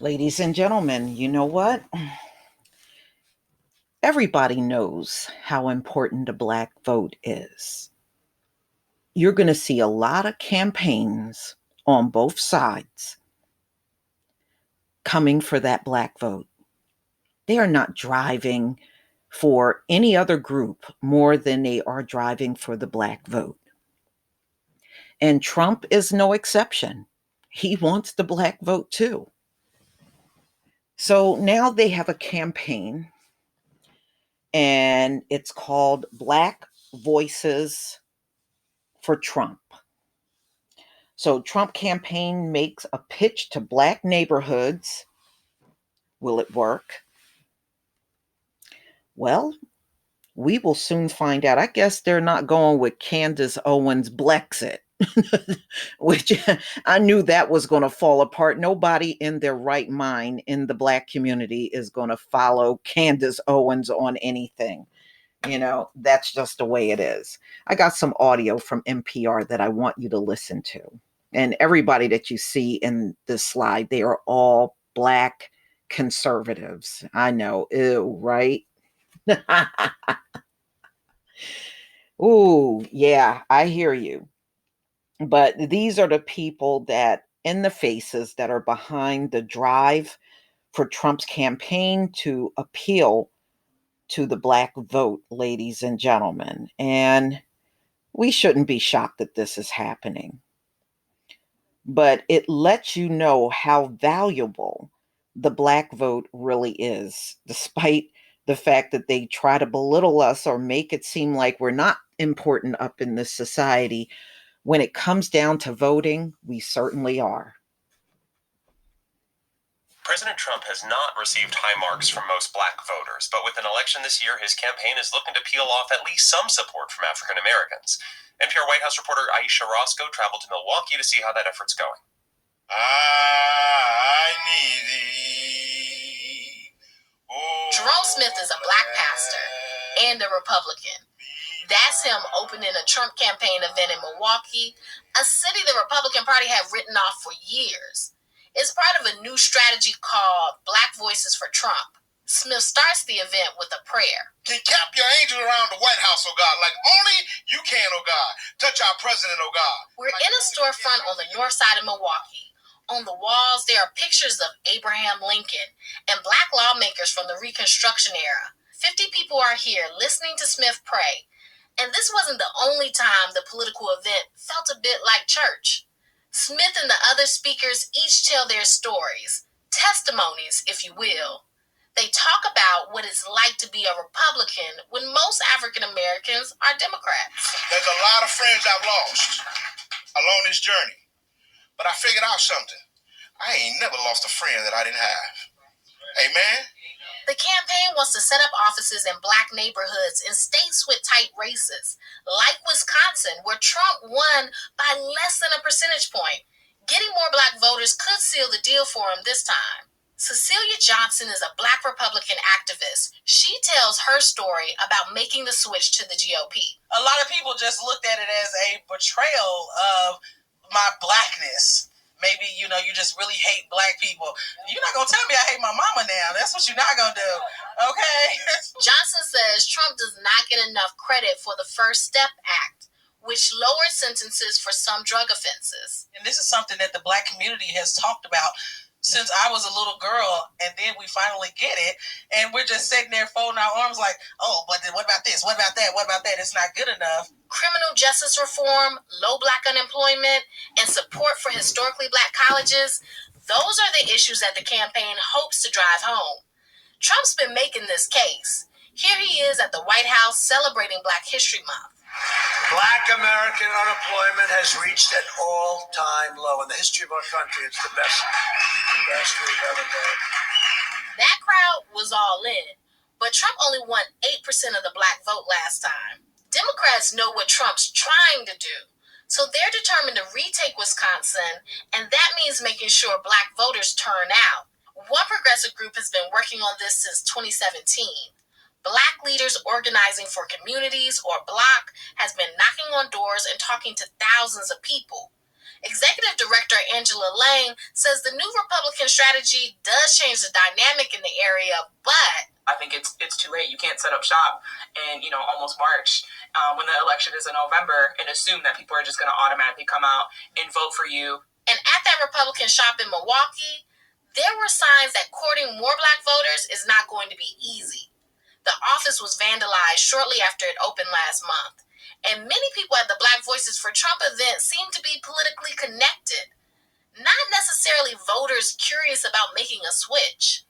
Ladies and gentlemen, you know what? Everybody knows how important the black vote is. You're going to see a lot of campaigns on both sides coming for that black vote. They are not driving for any other group more than they are driving for the black vote. And Trump is no exception. He wants the black vote too. So now they have a campaign and it's called Black Voices for Trump. So Trump campaign makes a pitch to black neighborhoods. Will it work? Well, we will soon find out. I guess they're not going with Candace Owens Blexit, which I knew that was going to fall apart. Nobody in their right mind in the black community is going to follow Candace Owens on anything. That's just the way it is. I got some audio from NPR that I want you to listen to. And everybody that you see in this slide, they are all black conservatives. I know. Ew, right? Ooh, yeah, I hear you. But these are the people that in the faces that are behind the drive for Trump's campaign to appeal to the black vote, ladies and gentlemen. And we shouldn't be shocked that this is happening, but it lets you know how valuable the black vote really is, despite the fact that they try to belittle us or make it seem like we're not important up in this society. When it comes down to voting, we certainly are. President Trump has not received high marks from most black voters, but with an election this year, his campaign is looking to peel off at least some support from African Americans. NPR White House reporter Aisha Roscoe traveled to Milwaukee to see how that effort's going. I need thee. Jerome Smith is a black pastor and a Republican. That's him opening a Trump campaign event in Milwaukee, a city the Republican Party had written off for years. It's part of a new strategy called Black Voices for Trump. Smith starts the event with a prayer. Encamp your angels around the White House, oh God, like only you can, oh God. Touch our president, oh God. We're in a storefront on the north side of Milwaukee. On the walls, there are pictures of Abraham Lincoln and black lawmakers from the Reconstruction era. 50 people are here listening to Smith pray. And this wasn't the only time the political event felt a bit like church. Smith and the other speakers each tell their stories, testimonies, if you will. They talk about what it's like to be a Republican when most African Americans are Democrats. There's a lot of friends I've lost along this journey, but I figured out something. I ain't never lost a friend that I didn't have. Amen? The campaign wants to set up offices in black neighborhoods in states with tight races, like Wisconsin, where Trump won by less than a percentage point. Getting more black voters could seal the deal for him this time. Cecilia Johnson is a black Republican activist. She tells her story about making the switch to the GOP. A lot of people just looked at it as a betrayal of my blackness. Maybe, you just really hate black people. You're not going to tell me I hate my mama now. That's what you're not going to do, okay? Johnson says Trump does not get enough credit for the First Step Act, which lowered sentences for some drug offenses. And this is something that the black community has talked about since I was a little girl, and then we finally get it, and we're just sitting there folding our arms like, oh, but then what about this? What about that? What about that? It's not good enough. Criminal justice reform, low black unemployment, and support for historically black colleges, those are the issues that the campaign hopes to drive home. Trump's been making this case. Here he is at the White House celebrating Black History Month. Black American unemployment has reached an all-time low. In the history of our country, it's the best we've ever done. That crowd was all in, but Trump only won 8% of the black vote last time. Democrats know what Trump's trying to do, so they're determined to retake Wisconsin, and that means making sure black voters turn out. One progressive group has been working on this since 2017. Black Leaders Organizing for Communities, or BLOC, has been knocking on doors and talking to thousands of people. Executive Director Angela Lang says the new Republican strategy does change the dynamic in the area, but I think it's too late. You can't set up shop and almost March when the election is in November and assume that people are just going to automatically come out and vote for you. And at that Republican shop in Milwaukee, there were signs that courting more Black voters is not going to be easy. The office was vandalized shortly after it opened last month, and many people at the Black Voices for Trump event seem to be politically connected, not necessarily voters curious about making a switch.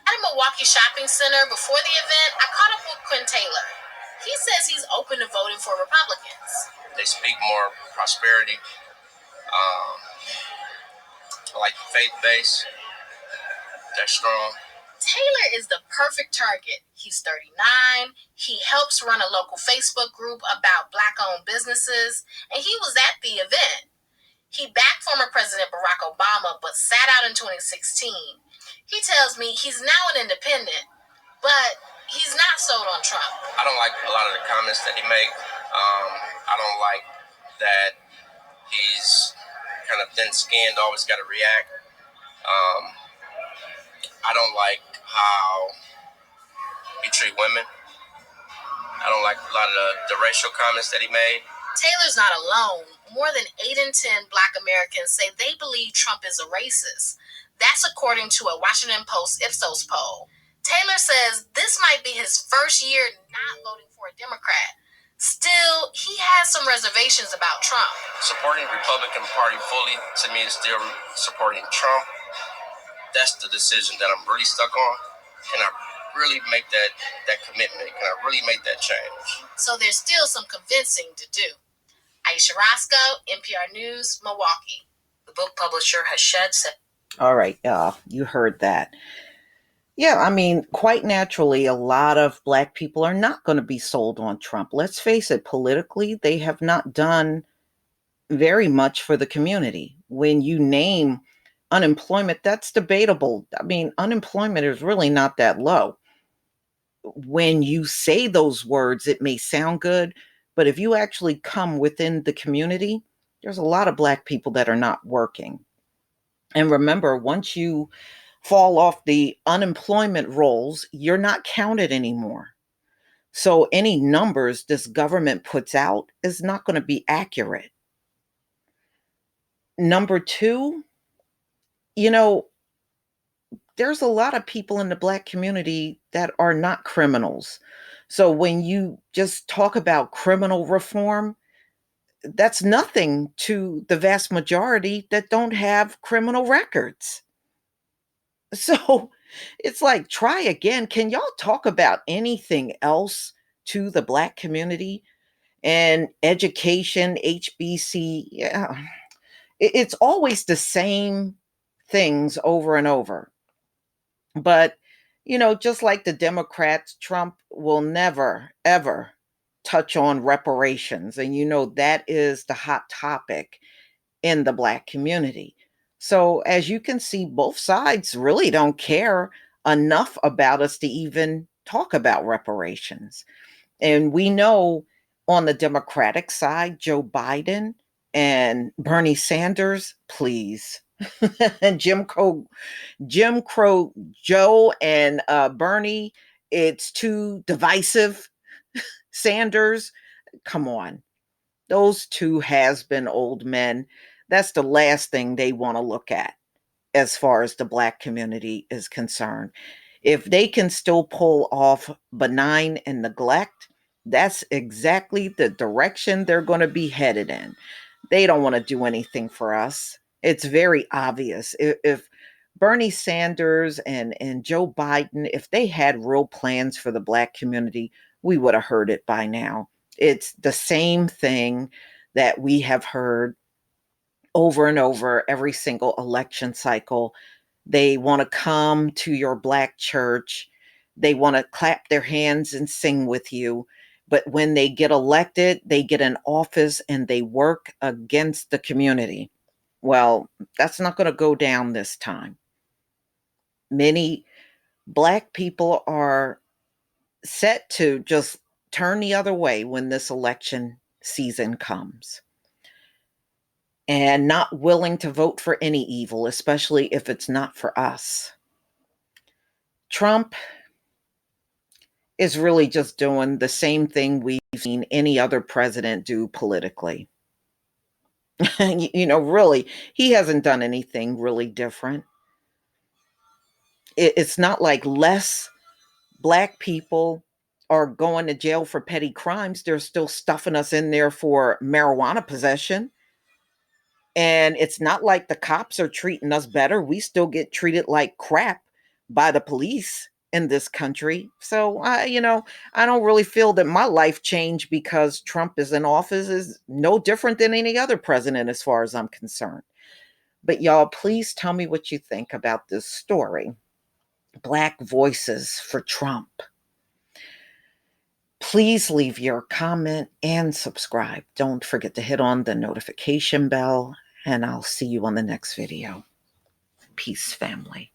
At a Milwaukee shopping center before the event, I caught up with Quinn Taylor. He says he's open to voting for Republicans. They speak more prosperity, like faith base. They're strong. Taylor is the perfect target. He's 39. He helps run a local Facebook group about Black-owned businesses, and he was at the event. He backed former President Barack Obama, but sat out in 2016. He tells me he's now an independent, but he's not sold on Trump. I don't like a lot of the comments that he makes. I don't like that he's kind of thin-skinned, always got to react. I don't like how he treat women. I don't like a lot of the racial comments that he made. Taylor's not alone. More than 8 in 10 Black Americans say they believe Trump is a racist. That's according to a Washington Post Ipsos poll. Taylor says this might be his first year not voting for a Democrat. Still, he has some reservations about Trump. Supporting the Republican Party fully, to me, is still supporting Trump. That's the decision that I'm really stuck on. Can I really make that commitment? Can I really make that change? So there's still some convincing to do. Aisha Roscoe, NPR News, Milwaukee. The book publisher has shed... All right, you heard that. Yeah, I mean, quite naturally, a lot of Black people are not going to be sold on Trump. Let's face it, politically, they have not done very much for the community. When you name unemployment, that's debatable. I mean, unemployment is really not that low. When you say those words, it may sound good, but if you actually come within the community, there's a lot of Black people that are not working. And remember, once you fall off the unemployment rolls, you're not counted anymore. So any numbers this government puts out is not going to be accurate. Number two, there's a lot of people in the Black community that are not criminals. So when you just talk about criminal reform, that's nothing to the vast majority that don't have criminal records. So it's like, try again. Can y'all talk about anything else to the Black community? And education, HBC, yeah, it's always the same things over and over. But, just like the Democrats, Trump will never, ever touch on reparations. And that is the hot topic in the Black community. So as you can see, both sides really don't care enough about us to even talk about reparations. And we know on the Democratic side, Joe Biden and Bernie Sanders, please. And Jim Crow Joe and Bernie, it's too divisive. Sanders, come on. Those two has-been old men. That's the last thing they want to look at as far as the Black community is concerned. If they can still pull off benign and neglect, that's exactly the direction they're going to be headed in. They don't want to do anything for us. It's very obvious. If Bernie Sanders and Joe Biden, if they had real plans for the Black community, we would have heard it by now. It's the same thing that we have heard over and over every single election cycle. They want to come to your Black church. They want to clap their hands and sing with you. But when they get elected, they get in office and they work against the community. Well, that's not going to go down this time. Many Black people are set to just turn the other way when this election season comes. and not willing to vote for any evil, especially if it's not for us. Trump is really just doing the same thing we've seen any other president do politically. Really, he hasn't done anything really different. It's not like less Black people are going to jail for petty crimes. They're still stuffing us in there for marijuana possession. And it's not like the cops are treating us better. We still get treated like crap by the police in this country. So I don't really feel that my life changed because Trump is in office is no different than any other president as far as I'm concerned. But y'all, please tell me what you think about this story. Black voices for Trump. Please leave your comment and subscribe. Don't forget to hit on the notification bell, and I'll see you on the next video. Peace, family.